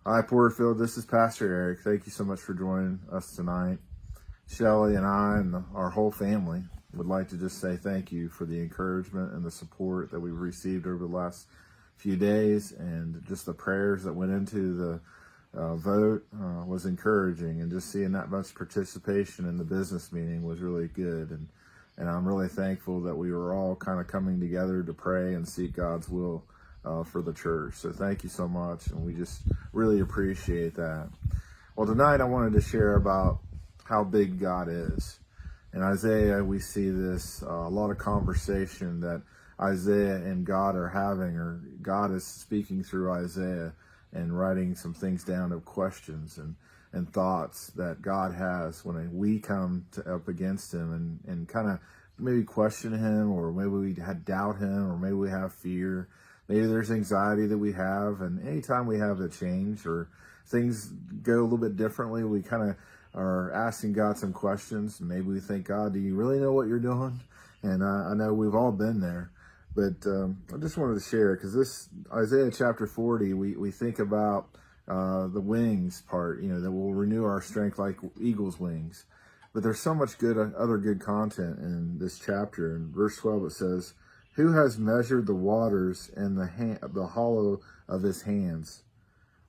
Hi, Porterfield. This is Pastor Eric. Thank you so much for joining us tonight. Shelley and I and our whole family would like to just say thank you for the encouragement and the support that we've received over the last few days, and just the prayers that went into the vote was encouraging, and just seeing that much participation in the business meeting was really good. And I'm really thankful that we were all kind of coming together to pray and seek God's will for the church. So thank you so much, and we just really appreciate that. Well, tonight I wanted to share about how big God is. In Isaiah, we see this a lot of conversation that Isaiah and God are having, or God is speaking through Isaiah and writing some things down of questions and thoughts that God has when we come up against him and kind of maybe question him, or maybe we doubt him, or maybe we have fear. Maybe there's anxiety that we have, and anytime we have a change or things go a little bit differently, we kind of are asking God some questions. Maybe we think, God, do you really know what you're doing? And I know we've all been there, but I just wanted to share, because this Isaiah chapter 40, we think about the wings part, that will renew our strength like eagle's wings. But there's so much other good content in this chapter. In verse 12, it says, "Who has measured the waters in the hollow of his hands,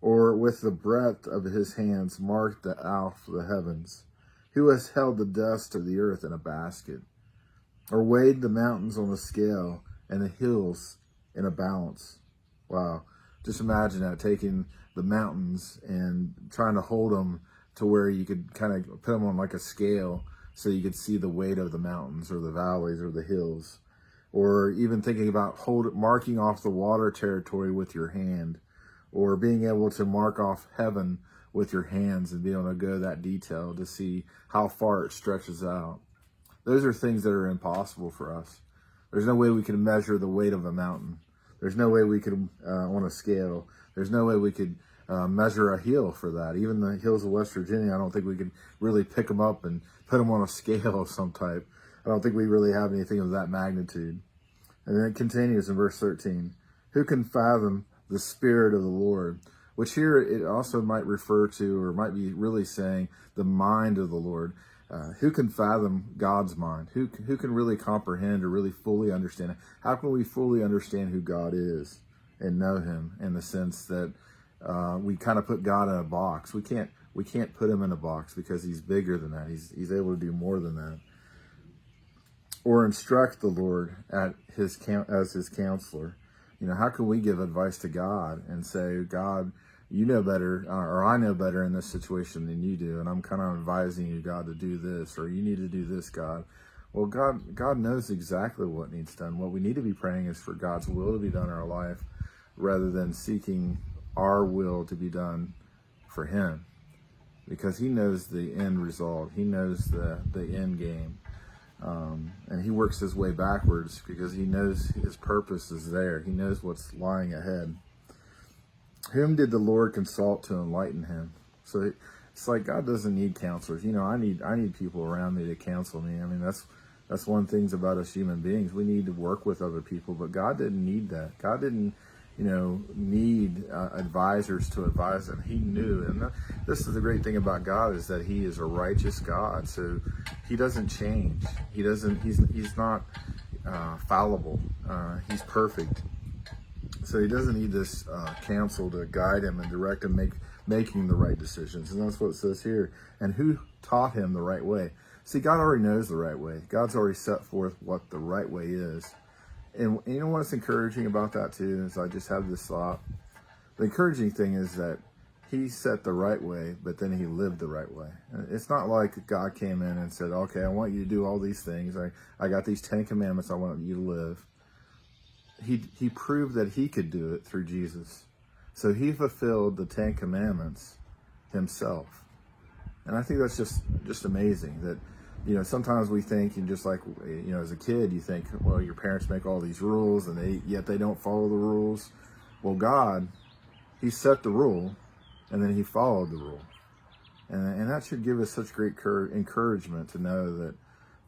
or with the breadth of his hands marked out the heavens? Who has held the dust of the earth in a basket, or weighed the mountains on a scale and the hills in a balance?" Wow. Just imagine that, taking the mountains and trying to hold them to where you could kind of put them on like a scale so you could see the weight of the mountains or the valleys or the hills. Or even thinking about marking off the water territory with your hand, or being able to mark off heaven with your hands and be able to go that detail to see how far it stretches out. Those are things that are impossible for us. There's no way we can measure the weight of a mountain. There's no way we could, on a scale, there's no way we could measure a hill for that. Even the hills of West Virginia, I don't think we could really pick them up and put them on a scale of some type. I don't think we really have anything of that magnitude. And then it continues in verse 13. "Who can fathom the Spirit of the Lord?" Which here it also might refer to, or might be really saying, the mind of the Lord. Who can fathom God's mind? Who can really comprehend or really fully understand it? How can we fully understand who God is and know him, in the sense that we kind of put God in a box? We can't put him in a box, because he's bigger than that. He's able to do more than that. Or instruct the Lord as his counselor. How can we give advice to God and say, God, you know better, or I know better in this situation than you do, and I'm kind of advising you, God, to do this, or you need to do this, God. Well, God knows exactly what needs done. What we need to be praying is for God's will to be done in our life, rather than seeking our will to be done for him, because he knows the end result. He knows the end game. And he works his way backwards, because he knows his purpose is there. He knows what's lying ahead. "Whom did the Lord consult to enlighten him?" So it's like God doesn't need counselors. I need people around me to counsel me. I mean, that's one thing about us human beings. We need to work with other people, but God didn't need that. God didn't need advisors to advise him. He knew. And this is the great thing about God, is that he is a righteous God. So he doesn't change. He's not fallible. He's perfect. So he doesn't need this counsel to guide him and direct him making the right decisions. And that's what it says here. "And who taught him the right way?" See, God already knows the right way. God's already set forth what the right way is. And you know what's encouraging about that too, is I just have this thought. The encouraging thing is that he set the right way, but then he lived the right way. It's not like God came in and said, okay, I want you to do all these things. I got these 10 commandments I want you to live. He proved that he could do it through Jesus. So he fulfilled the 10 commandments himself. And I think that's just amazing that, sometimes we think, and just like, as a kid, you think, well, your parents make all these rules and yet they don't follow the rules. Well, God, he set the rule and then he followed the rule. And that should give us such great encouragement to know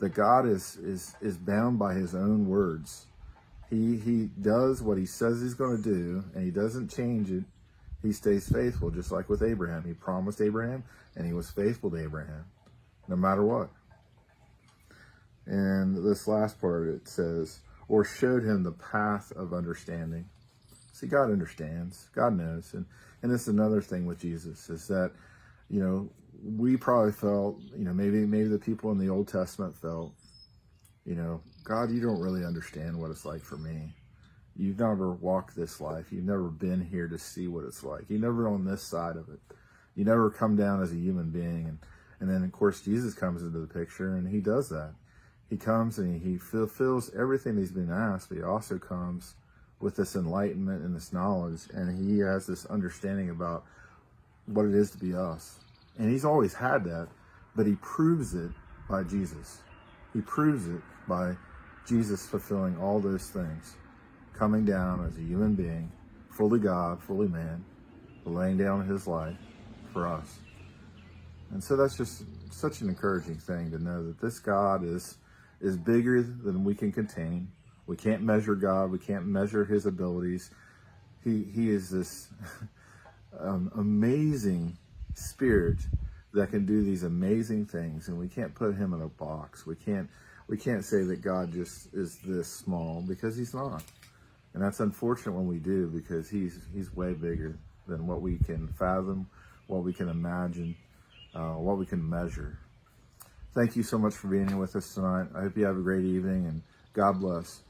that God is bound by his own words. He does what he says he's going to do, and he doesn't change it. He stays faithful, just like with Abraham. He promised Abraham, and he was faithful to Abraham, no matter what. And this last part, it says, or showed him the path of understanding. See, God understands. God knows. And this is another thing with Jesus, is that, we probably felt, maybe the people in the Old Testament felt, God, you don't really understand what it's like for me. You've never walked this life. You've never been here to see what it's like. You've never on this side of it. You never come down as a human being. And then, of course, Jesus comes into the picture, and he does that. He comes and he fulfills everything he's been asked, but he also comes with this enlightenment and this knowledge, and he has this understanding about what it is to be us. And he's always had that, but he proves it by Jesus. He proves it by Jesus fulfilling all those things, coming down as a human being, fully God, fully man, laying down his life for us. And so that's just such an encouraging thing to know that this God is bigger than we can contain. We can't measure God. We can't measure his abilities. He is this amazing spirit that can do these amazing things, and we can't put him in a box. We can't say that God just is this small, because he's not. And that's unfortunate when we do, because he's way bigger than what we can fathom, what we can imagine, what we can measure. Thank you so much for being here with us tonight. I hope you have a great evening, and God bless.